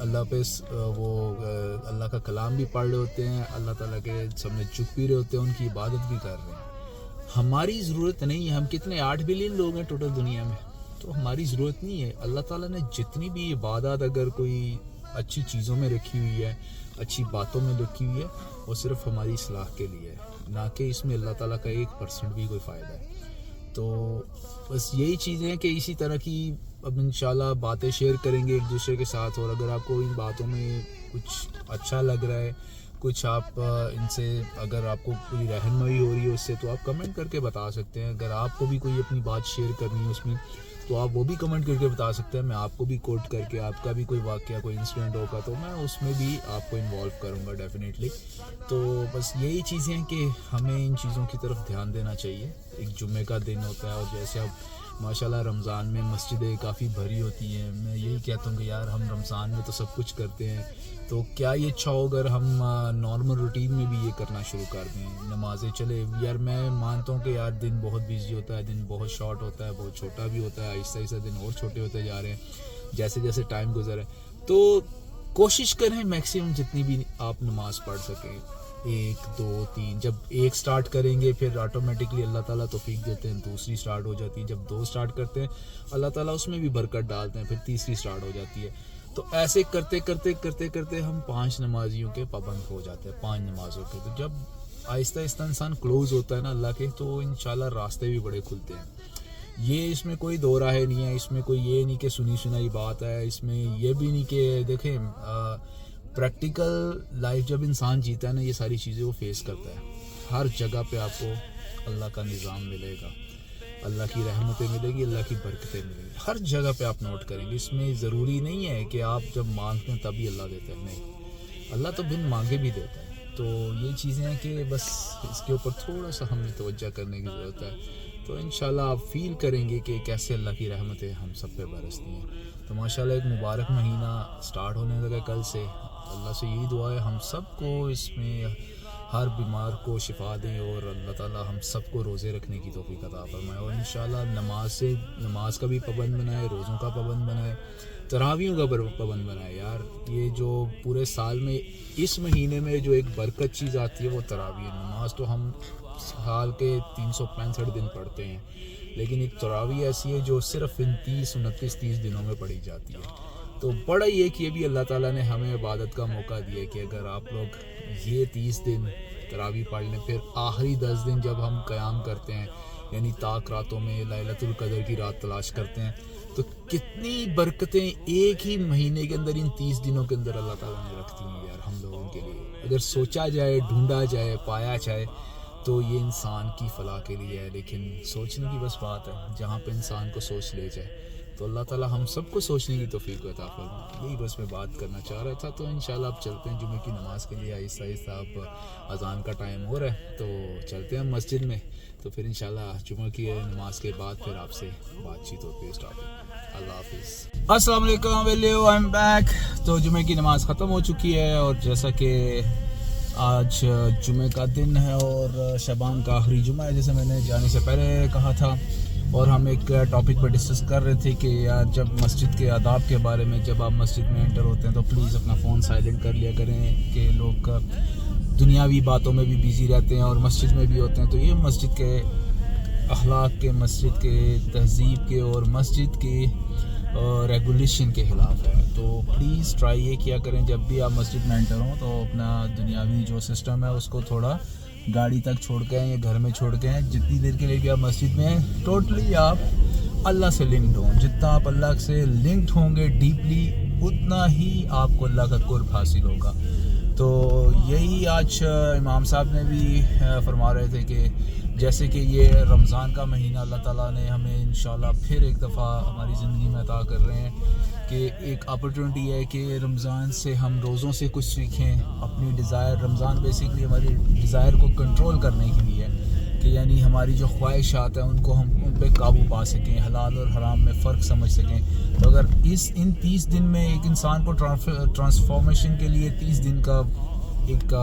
اللہ پہ وہ اللہ کا کلام بھی پڑھ رہے ہوتے ہیں, اللہ تعالیٰ کے سامنے جھک بھی رہے ہوتے ہیں, ان کی عبادت بھی کر رہے ہیں. ہماری ضرورت نہیں ہے, ہم کتنے 8 بلین لوگ ہیں ٹوٹل دنیا میں, تو ہماری ضرورت نہیں ہے. اللہ تعالیٰ نے جتنی بھی عبادت اگر کوئی اچھی چیزوں میں رکھی ہوئی ہے, اچھی باتوں میں رکھی ہوئی ہے, وہ صرف ہماری اصلاح کے لیے ہے, نہ کہ اس میں اللہ تعالیٰ کا 1% بھی کوئی فائدہ ہے. تو بس یہی چیزیں ہیں کہ اسی طرح کی اب انشاءاللہ باتیں شیئر کریں گے ایک دوسرے کے ساتھ. اور اگر آپ کو ان باتوں میں کچھ اچھا لگ رہا ہے, کچھ آپ ان سے اگر آپ کو کوئی رہنمائی ہو رہی ہے اس سے, تو آپ کمنٹ کر کے بتا سکتے ہیں. اگر آپ کو بھی کوئی اپنی بات شیئر کرنی ہے اس میں, تو آپ وہ بھی کمنٹ کر کے بتا سکتے ہیں. میں آپ کو بھی کوٹ کر کے, آپ کا بھی کوئی واقعہ کوئی انسیڈنٹ ہوگا تو میں اس میں بھی آپ کو انوالو کروں گا ڈیفینیٹلی. تو بس یہی چیزیں ہیں کہ ہمیں ان چیزوں کی طرف دھیان دینا چاہیے. ایک جمعے کا دن ہوتا ہے, اور جیسے اب ماشاءاللہ رمضان میں مسجدیں کافی بھری ہوتی ہیں. میں یہی کہتا ہوں کہ یار ہم رمضان میں تو سب کچھ کرتے ہیں, تو کیا یہ اچھا ہو اگر ہم نارمل روٹین میں بھی یہ کرنا شروع کر دیں, نمازیں چلے. یار میں مانتا ہوں کہ یار دن بہت بیزی ہوتا ہے, دن بہت شارٹ ہوتا ہے, بہت چھوٹا بھی ہوتا ہے, آہستہ آہستہ دن اور چھوٹے ہوتے جا رہے ہیں جیسے جیسے ٹائم گزر ہے. تو کوشش کریں میکسیمم جتنی بھی آپ نماز پڑھ سکیں, 1 2 3. جب 1 سٹارٹ کریں گے پھر آٹومیٹکلی اللہ تعالیٰ توفیق دیتے ہیں, 2 سٹارٹ ہو جاتی ہے. جب 2 سٹارٹ کرتے ہیں اللہ تعالیٰ اس میں بھی برکت ڈالتے ہیں, پھر 3 سٹارٹ ہو جاتی ہے. تو ایسے کرتے کرتے کرتے کرتے ہم 5 نمازیوں کے پابند ہو جاتے ہیں, 5 نمازوں کے. تو جب آہستہ آہستہ انسان کلوز ہوتا ہے نا اللہ کے, تو انشاءاللہ راستے بھی بڑے کھلتے ہیں. یہ اس میں کوئی دو راہ نہیں ہے, اس میں کوئی یہ نہیں کہ سنی سنائی بات ہے, اس میں یہ بھی نہیں کہ دیکھیں پریکٹیکل لائف جب انسان جیتا ہے نا, یہ ساری چیزیں وہ فیس کرتا ہے. ہر جگہ پہ آپ کو اللہ کا نظام ملے گا, اللہ کی رحمتیں ملے گی, اللہ کی برکتیں ملے گی, ہر جگہ پہ آپ نوٹ کریں گے. اس میں ضروری نہیں ہے کہ آپ جب مانگتے ہیں تبھی اللہ دیتا ہے, نہیں, اللہ تو بن مانگے بھی دیتا ہے. تو یہ چیزیں ہیں کہ بس اس کے اوپر تھوڑا سا ہمیں توجہ کرنے کی ضرورت ہے. تو انشاءاللہ آپ فیل کریں گے کہ کیسے اللہ کی رحمتیں ہم سب پہ برستی ہیں. تو ماشاءاللہ ایک مبارک مہینہ سٹارٹ ہونے لگا کل سے. اللہ سے یہی دعا ہے ہم سب کو اس میں ہر بیمار کو شفا دیں, اور اللہ تعالیٰ ہم سب کو روزے رکھنے کی توفیق عطا فرمائے. اور انشاءاللہ نماز کا بھی پابند بنائے, روزوں کا پابند بنائے, تراویحوں کا پابند بنائے. یار یہ جو پورے سال میں اس مہینے میں جو ایک برکت چیز آتی ہے وہ تراویح. نماز تو ہم سال کے 365 دن پڑھتے ہیں, لیکن ایک تراویح ایسی ہے جو صرف ان 30 دنوں میں پڑھی جاتی ہے. تو بڑا یہ کہ یہ بھی اللہ تعالیٰ نے ہمیں عبادت کا موقع دیا کہ اگر آپ لوگ یہ 30 دن تراویح پڑھ لیں, پھر آخری 10 دن جب ہم قیام کرتے ہیں, یعنی تاک راتوں میں لیلۃ القدر کی رات تلاش کرتے ہیں, تو کتنی برکتیں ایک ہی مہینے کے اندر ان 30 دنوں کے اندر اللہ تعالیٰ نے رکھتی ہیں یار ہم لوگوں کے لیے. اگر سوچا جائے, ڈھونڈا جائے, پایا جائے, تو یہ انسان کی فلاح کے لیے ہے. لیکن سوچنے کی بس بات ہے, جہاں پہ انسان کو سوچ لے جائے تو اللہ تعالیٰ ہم سب کو سوچنے کی توفیق عطا فرمائے. یہی بس میں بات کرنا چاہ رہا تھا. تو انشاءاللہ اب چلتے ہیں جمعے کی نماز کے لیے, آہستہ آہستہ اب اذان کا ٹائم ہو رہا ہے, تو چلتے ہیں مسجد میں. تو پھر انشاءاللہ جمعہ کی نماز کے بعد پھر آپ سے بات چیت ہوتی ہے اسٹارٹ. اللہ حافظ. السلام علیکم ویلیو, آئی ایم بیک. تو جمعے کی نماز ختم ہو چکی ہے, اور جیسا کہ آج جمعے کا دن ہے اور شعبان کا آخری جمعہ ہے, جیسے میں نے جانے سے پہلے کہا تھا. اور ہم ایک ٹاپک پر ڈسکس کر رہے تھے کہ یار جب مسجد کے آداب کے بارے میں, جب آپ مسجد میں انٹر ہوتے ہیں تو پلیز اپنا فون سائلنٹ کر لیا کریں, کہ لوگ دنیاوی باتوں میں بھی بیزی رہتے ہیں اور مسجد میں بھی ہوتے ہیں. تو یہ مسجد کے اخلاق کے, مسجد کے تہذیب کے اور مسجد کے ریگولیشن کے خلاف ہے. تو پلیز ٹرائی یہ کیا کریں جب بھی آپ مسجد میں انٹر ہوں تو اپنا دنیاوی جو سسٹم ہے اس کو تھوڑا گاڑی تک چھوڑ کے یا گھر میں چھوڑ کے, جتنی دیر کے لیے بھی آپ مسجد میں ہیں ٹوٹلی آپ اللہ سے لنکڈ ہوں. جتنا آپ اللہ سے لنکڈ ہوں گے ڈیپلی, اتنا ہی آپ کو اللہ کا قرب حاصل ہوگا. تو یہی آج امام صاحب نے بھی فرما رہے تھے کہ جیسے کہ یہ رمضان کا مہینہ اللہ تعالیٰ نے ہمیں انشاءاللہ پھر ایک دفعہ ہماری زندگی میں عطا کر رہے ہیں, کہ ایک اپرچونٹی ہے کہ رمضان سے ہم روزوں سے کچھ سیکھیں. اپنی ڈیزائر, رمضان بیسکلی ہماری ڈیزائر کو کنٹرول کرنے کے لیے ہے, کہ یعنی ہماری جو خواہشات ہیں ان کو ہم ان پہ قابو پا سکیں, حلال اور حرام میں فرق سمجھ سکیں. تو اگر ان 30 دن میں ایک انسان کو ٹرانسفارمیشن کے لیے 30 دن کا ایک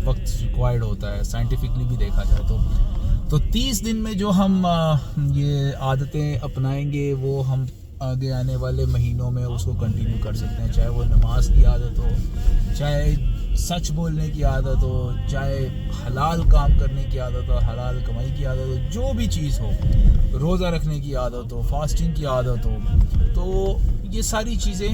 وقت ریکوائرڈ ہوتا ہے, سائنٹیفکلی بھی دیکھا جائے تو 30 دن میں جو ہم یہ عادتیں اپنائیں گے وہ ہم آگے آنے والے مہینوں میں اس کو کنٹینیو کر سکتے ہیں، چاہے وہ نماز کی عادت ہو، چاہے سچ بولنے کی عادت ہو، چاہے حلال کام کرنے کی عادت ہو، حلال کمائی کی عادت ہو، جو بھی چیز ہو، روزہ رکھنے کی عادت ہو، فاسٹنگ کی عادت ہو، تو یہ ساری چیزیں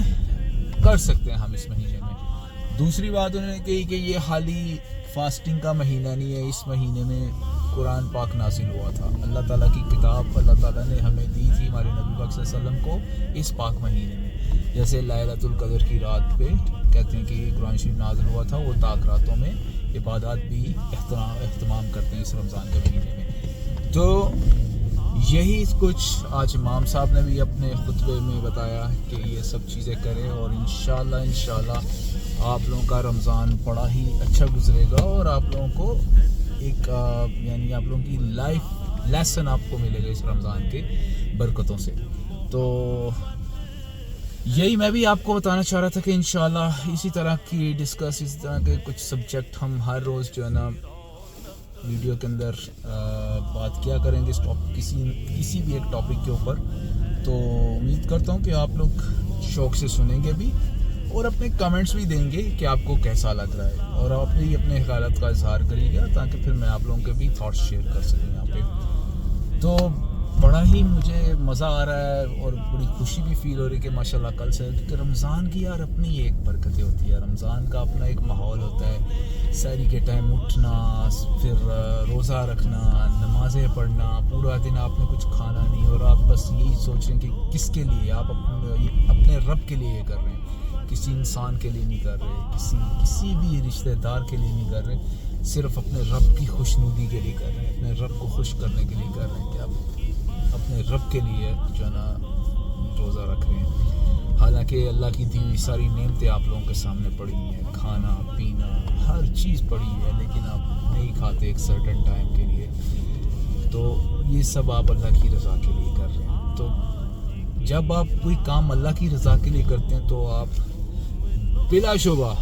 کر سکتے ہیں ہم اس مہینے میں۔ دوسری بات انہوں نے کہی کہ یہ حالی فاسٹنگ کا مہینہ نہیں ہے، اس مہینے میں قرآن پاک نازل ہوا تھا، اللہ تعالیٰ کی کتاب اللہ تعالیٰ نے ہمیں دی تھی ہمارے نبی پاک صلی اللہ علیہ وسلم کو اس پاک مہینے میں، جیسے لیلۃ القدر کی رات پہ کہتے ہیں کہ قرآن شریف نازل ہوا تھا، وہ تاک راتوں میں عبادات بھی اہتمام کرتے ہیں اس رمضان کے مہینے میں۔ تو یہی کچھ آج امام صاحب نے بھی اپنے خطبے میں بتایا کہ یہ سب چیزیں کریں، اور انشاءاللہ آپ لوگوں کا رمضان بڑا ہی اچھا گزرے گا، اور آپ لوگوں کو ایک یعنی آپ لوگوں کی لائف لیسن آپ کو ملے گا اس رمضان کے برکتوں سے۔ تو یہی میں بھی آپ کو بتانا چاہ رہا تھا کہ انشاءاللہ اسی طرح کے کچھ سبجیکٹ ہم ہر روز جو ہے نا ویڈیو کے اندر بات کیا کریں گے اس کسی بھی ایک ٹاپک کے اوپر۔ تو امید کرتا ہوں کہ آپ لوگ شوق سے سنیں گے بھی، اور اپنے کمنٹس بھی دیں گے کہ آپ کو کیسا لگ رہا ہے، اور آپ بھی اپنے خیالات کا اظہار کریے گا تاکہ پھر میں آپ لوگوں کے بھی تھاٹس شیئر کر سکوں یہاں پہ۔ تو بڑا ہی مجھے مزہ آ رہا ہے اور بڑی خوشی بھی فیل ہو رہی ہے کہ ماشاءاللہ کل سے، کیونکہ رمضان کی یار اپنی ایک برکتیں ہوتی ہے، رمضان کا اپنا ایک ماحول ہوتا ہے، سحری کے ٹائم اٹھنا، پھر روزہ رکھنا، نمازیں پڑھنا، پورا دن آپ نے کچھ کھانا نہیں، اور آپ بس یہی سوچ رہے ہیں کہ کس کے لیے آپ اپنے رب کے لیے یہ کر رہے ہیں، کسی انسان کے لیے نہیں کر رہے، کسی بھی رشتہ دار کے لیے نہیں کر رہے، صرف اپنے رب کی خوشنودی کے لیے کر رہے ہیں، اپنے رب کو خوش کرنے کے لیے کر رہے ہیں کہ آپ اپنے رب کے لیے جو ہے نا روزہ رکھ رہے ہیں۔ حالانکہ اللہ کی دی ہوئی ساری نعمتیں آپ لوگوں کے سامنے پڑی ہیں، کھانا پینا ہر چیز پڑی ہے، لیکن آپ نہیں کھاتے ایک سرٹن ٹائم کے لیے، تو یہ سب آپ اللہ کی رضا کے لیے کر رہے ہیں۔ تو جب آپ کوئی کام اللہ کی رضا کے لیے کرتے ہیں تو آپ بلا شبہ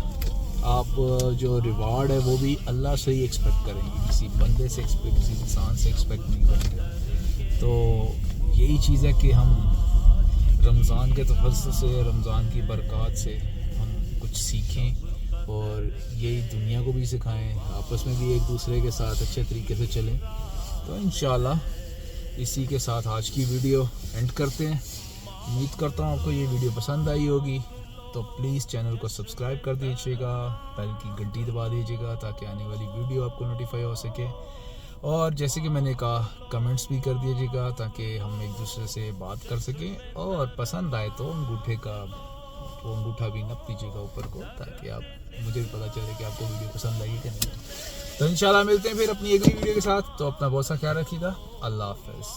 آپ جو ریوارڈ ہے وہ بھی اللہ سے ہی ایکسپیکٹ کریں گے، کسی بندے سے کسی انسان سے ایکسپیکٹ نہیں کریں گے۔ تو یہی چیز ہے کہ ہم رمضان کے تفضل سے، رمضان کی برکات سے ہم کچھ سیکھیں، اور یہی دنیا کو بھی سکھائیں، آپس میں بھی ایک دوسرے کے ساتھ اچھے طریقے سے چلیں۔ تو انشاءاللہ اسی کے ساتھ آج کی ویڈیو اینڈ کرتے ہیں۔ امید کرتا ہوں آپ کو یہ ویڈیو پسند آئی ہوگی، تو پلیز چینل کو سبسکرائب کر دیجیے گا، بیل کی گھنٹی دبا دیجیے گا تاکہ آنے والی ویڈیو آپ کو نوٹیفائی ہو سکے، اور جیسے کہ میں نے کہا کمنٹس بھی کر دیجیے گا تاکہ ہم ایک دوسرے سے بات کر سکیں، اور پسند آئے تو انگوٹھا بھی نپ دیجیے گا اوپر کو، تاکہ مجھے بھی پتہ چلے کہ آپ کو ویڈیو پسند آئی ہے کہ نہیں۔ تو انشاءاللہ ملتے ہیں پھر اپنی اگلی ویڈیو کے ساتھ، تو اپنا بہت سا خیال رکھیے گا، اللہ حافظ۔